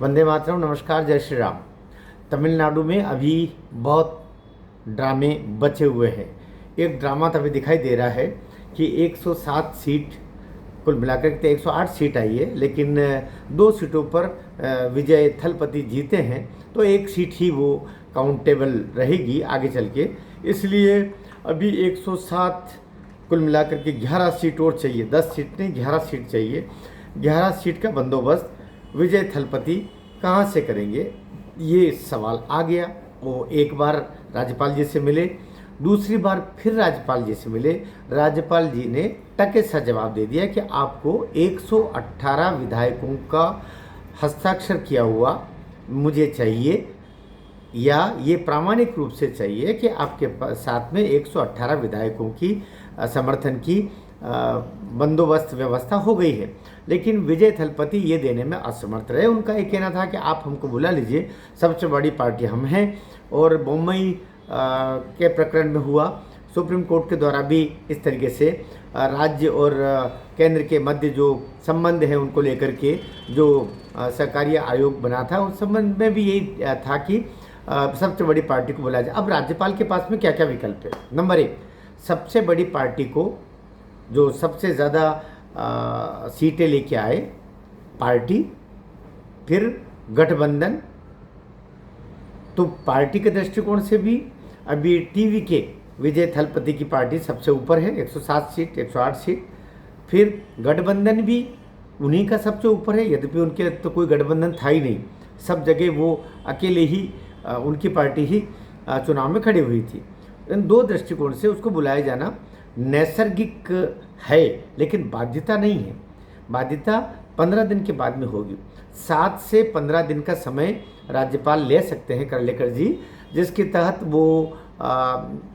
वंदे मातरम। नमस्कार, जय श्री राम। तमिलनाडु में अभी बहुत ड्रामे बचे हुए हैं। एक ड्रामा तो अभी दिखाई दे रहा है कि 107 सीट कुल मिलाकर के 108 सीट आई है, लेकिन 2 सीटों पर विजय थलपति जीते हैं, तो एक सीट ही वो काउंटेबल रहेगी आगे चल के। इसलिए अभी 107 कुल मिलाकर के 11 सीट और चाहिए। 10 सीट नहीं, 11 सीट चाहिए। 11 सीट का बंदोबस्त विजय थलपति कहाँ से करेंगे, ये सवाल आ गया। वो एक बार राज्यपाल जी से मिले, दूसरी बार फिर राज्यपाल जी से मिले। राज्यपाल जी ने टके सा जवाब दे दिया कि आपको 118 विधायकों का हस्ताक्षर किया हुआ मुझे चाहिए, या ये प्रामाणिक रूप से चाहिए कि आपके साथ में 118 विधायकों की समर्थन की बंदोबस्त व्यवस्था हो गई है। लेकिन विजय थलपति ये देने में असमर्थ रहे। उनका ये कहना था कि आप हमको बुला लीजिए, सबसे बड़ी पार्टी हम हैं। और मुंबई के प्रकरण में हुआ, सुप्रीम कोर्ट के द्वारा भी इस तरीके से राज्य और केंद्र के मध्य जो संबंध है उनको लेकर के जो सरकारी आयोग बना था, उस संबंध में भी यही था कि सबसे बड़ी पार्टी को बुलाया जाए। अब राज्यपाल के पास में क्या क्या विकल्प है? नंबर 1, सबसे बड़ी पार्टी को जो सबसे ज़्यादा सीटें लेके आए पार्टी, फिर गठबंधन। तो पार्टी के दृष्टिकोण से भी अभी टीवी के विजय थलपति की पार्टी सबसे ऊपर है, 107 सीट, 108 सीट। फिर गठबंधन भी उन्हीं का सबसे ऊपर है, यद्यपि उनके तो कोई गठबंधन था ही नहीं। सब जगह वो अकेले ही उनकी पार्टी ही चुनाव में खड़ी हुई थी। इन 2 दृष्टिकोण से उसको बुलाया जाना नैसर्गिक है, लेकिन बाध्यता नहीं है। बाध्यता 15 दिन के बाद में होगी। 7 से 15 दिन का समय राज्यपाल ले सकते हैं करलेकर जी, जिसके तहत वो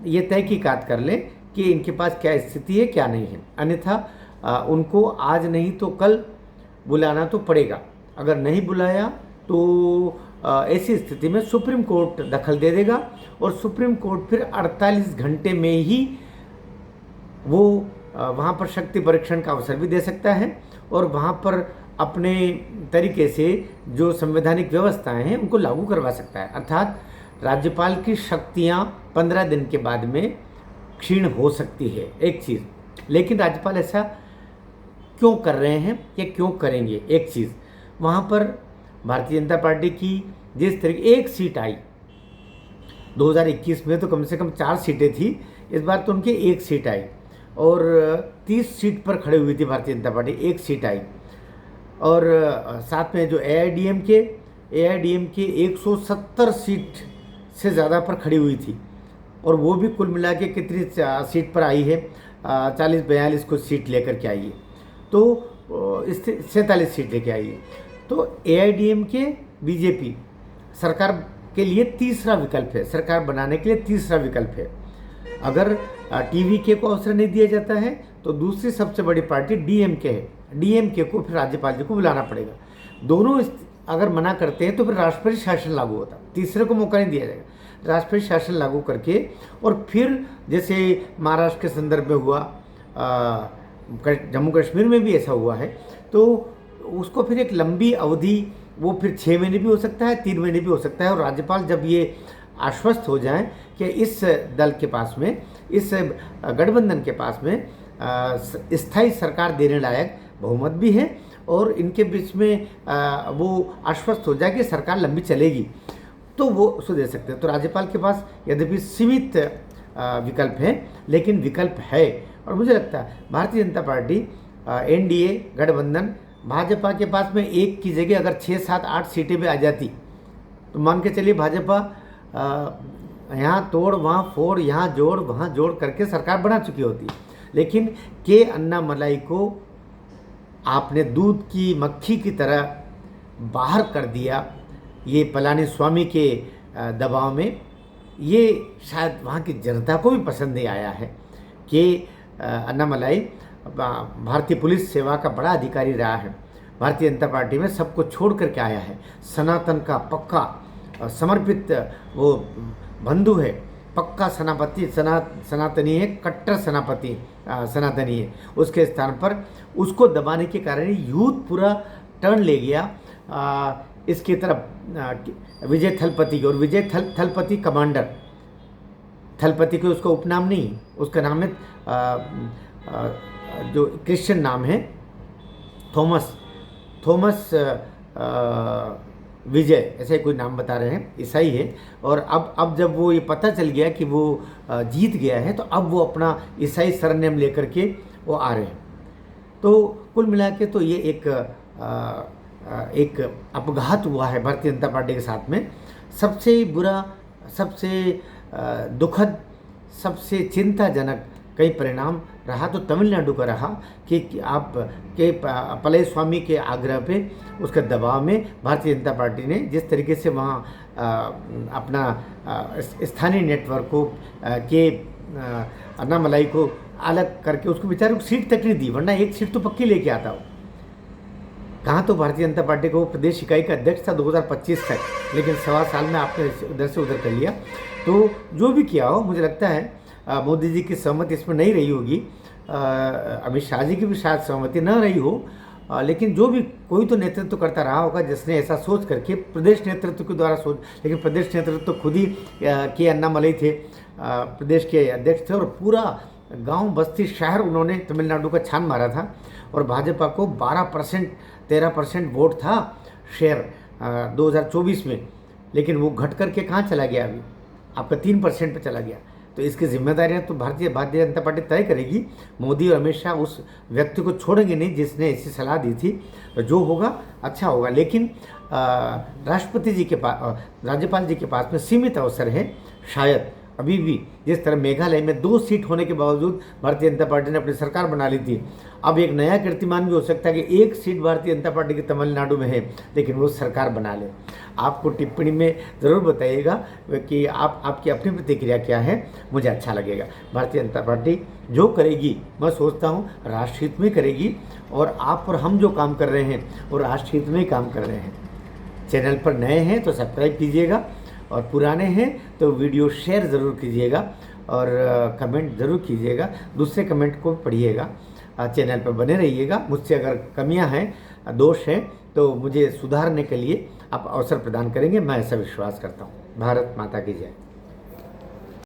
ये तहकीकात कर लें कि इनके पास क्या स्थिति है, क्या नहीं है। अन्यथा उनको आज नहीं तो कल बुलाना तो पड़ेगा। अगर नहीं बुलाया तो ऐसी स्थिति में सुप्रीम कोर्ट दखल दे देगा, और सुप्रीम कोर्ट फिर 48 घंटे में ही वो वहाँ पर शक्ति परीक्षण का अवसर भी दे सकता है, और वहाँ पर अपने तरीके से जो संवैधानिक व्यवस्थाएं हैं उनको लागू करवा सकता है। अर्थात राज्यपाल की शक्तियाँ 15 दिन के बाद में क्षीण हो सकती है, एक चीज़। लेकिन राज्यपाल ऐसा क्यों कर रहे हैं या क्यों करेंगे? एक चीज़, वहाँ पर भारतीय जनता पार्टी की जिस तरीके एक सीट आई, 2021 में तो कम से कम 4 सीटें थी, इस बार तो उनकी एक सीट आई, और 30 सीट पर खड़े हुई थी भारतीय जनता पार्टी, एक सीट आई। और साथ में जो AIDMK 170 सीट से ज़्यादा पर खड़ी हुई थी, और वो भी कुल मिला के कितनी सीट पर आई है, 40-42 को सीट लेकर के आई है, तो 47 सीट लेके आई है। तो AIDMK BJP सरकार के लिए तीसरा विकल्प है, सरकार बनाने के लिए तीसरा विकल्प है। अगर TVK को अवसर नहीं दिया जाता है तो दूसरी सबसे बड़ी पार्टी DMK है। DMK को फिर राज्यपाल जी को बुलाना पड़ेगा। दोनों अगर मना करते हैं तो फिर राष्ट्रपति शासन लागू होता, तीसरे को मौका नहीं दिया जाएगा। राष्ट्रपति शासन लागू करके, और फिर जैसे महाराष्ट्र के संदर्भ में हुआ, जम्मू कश्मीर में भी ऐसा हुआ है, तो उसको फिर एक लंबी अवधि, वो फिर 6 महीने भी हो सकता है, 3 महीने भी हो सकता है। और राज्यपाल जब ये आश्वस्त हो जाएं कि इस दल के पास में, इस गठबंधन के पास में स्थायी सरकार देने लायक बहुमत भी है, और इनके बीच में वो आश्वस्त हो जाए कि सरकार लंबी चलेगी, तो वो उसको दे सकते हैं। तो राज्यपाल के पास यद्यपि सीमित विकल्प है, लेकिन विकल्प है। और मुझे लगता है भारतीय जनता पार्टी, NDA गठबंधन, भाजपा के पास में एक की जगह अगर 6, 7, 8 सीटें भी आ जाती, तो मान के चलिए भाजपा यहाँ तोड़ वहाँ फोड़, यहाँ जोड़ वहाँ जोड़ करके सरकार बना चुकी होती। लेकिन के अन्नामलाई को आपने दूध की मक्खी की तरह बाहर कर दिया, ये पलानीस्वामी के दबाव में। ये शायद वहाँ की जनता को भी पसंद नहीं आया है कि अन्नामलाई भारतीय पुलिस सेवा का बड़ा अधिकारी रहा है, भारतीय जनता पार्टी में सबको छोड़ करके आया है, सनातन का पक्का समर्पित वो बंधु है, पक्का सनातनी है, कट्टर सनातनी है। उसके स्थान पर उसको दबाने के कारण यूथ पूरा टर्न ले गया इसकी तरफ विजय थलपति की, और विजय थलपति कमांडर, थलपति को उसका उपनाम नहीं, उसका नाम है जो क्रिश्चियन नाम है थॉमस विजय, ऐसे कोई नाम बता रहे हैं, ईसाई है। और अब जब वो ये पता चल गया कि वो जीत गया है, तो अब वो अपना ईसाई सरनेम लेकर के वो आ रहे हैं। तो कुल मिला के तो ये एक अपघात हुआ है भारतीय जनता पार्टी के साथ में। सबसे बुरा, सबसे दुखद, सबसे चिंताजनक कई परिणाम रहा तो तमिलनाडु का रहा कि आप के पलाईस्वामी के आग्रह पे, उसके दबाव में भारतीय जनता पार्टी ने जिस तरीके से वहाँ अपना स्थानीय नेटवर्क को के अन्नामलाई को अलग करके उसको बेचारे को सीट तक नहीं दी, वरना एक सीट तो पक्की लेके आता हो। कहाँ तो भारतीय जनता पार्टी को प्रदेश इकाई का अध्यक्ष था 2025 तक, लेकिन 1.25 साल में आपने उधर से उधर कर लिया। तो जो भी किया हो, मुझे लगता है मोदी जी की सहमति इसमें नहीं रही होगी, अमित शाह जी की भी शायद सहमति न रही हो, लेकिन जो भी कोई तो नेतृत्व करता रहा होगा जिसने ऐसा सोच करके, प्रदेश नेतृत्व के द्वारा सोच, लेकिन प्रदेश नेतृत्व तो खुद ही के अन्नामलाई थे, प्रदेश के अध्यक्ष थे, और पूरा गांव बस्ती शहर उन्होंने तमिलनाडु का छान मारा था। और भाजपा को 12% 13% वोट था शेयर 2024 में, लेकिन वो घट करके कहाँ चला गया, अभी आपका 3% पे चला गया। तो इसकी जिम्मेदारियां तो भारतीय जनता पार्टी तय करेगी। मोदी और अमित शाह उस व्यक्ति को छोड़ेंगे नहीं जिसने ऐसी सलाह दी थी। तो जो होगा अच्छा होगा, लेकिन राष्ट्रपति जी के पास, राज्यपाल जी के पास में सीमित अवसर है। शायद अभी भी जिस तरह मेघालय में 2 सीट होने के बावजूद भारतीय जनता पार्टी ने अपनी सरकार बना ली थी, अब एक नया कीर्तिमान भी हो सकता है कि 1 सीट भारतीय जनता पार्टी की तमिलनाडु में है, लेकिन वो सरकार बना ले। आपको टिप्पणी में ज़रूर बताइएगा कि आपकी अपनी प्रतिक्रिया क्या है, मुझे अच्छा लगेगा। भारतीय जनता पार्टी जो करेगी, मैं सोचता हूँ राष्ट्रहित में करेगी, और आप और हम जो काम कर रहे हैं वो राष्ट्रहित में ही काम कर रहे हैं। चैनल पर नए हैं तो सब्सक्राइब कीजिएगा, और पुराने हैं तो वीडियो शेयर ज़रूर कीजिएगा, और कमेंट ज़रूर कीजिएगा, दूसरे कमेंट को पढ़िएगा, चैनल पर बने रहिएगा। मुझसे अगर कमियां हैं, दोष हैं, तो मुझे सुधारने के लिए आप अवसर प्रदान करेंगे, मैं ऐसा विश्वास करता हूँ। भारत माता की जय।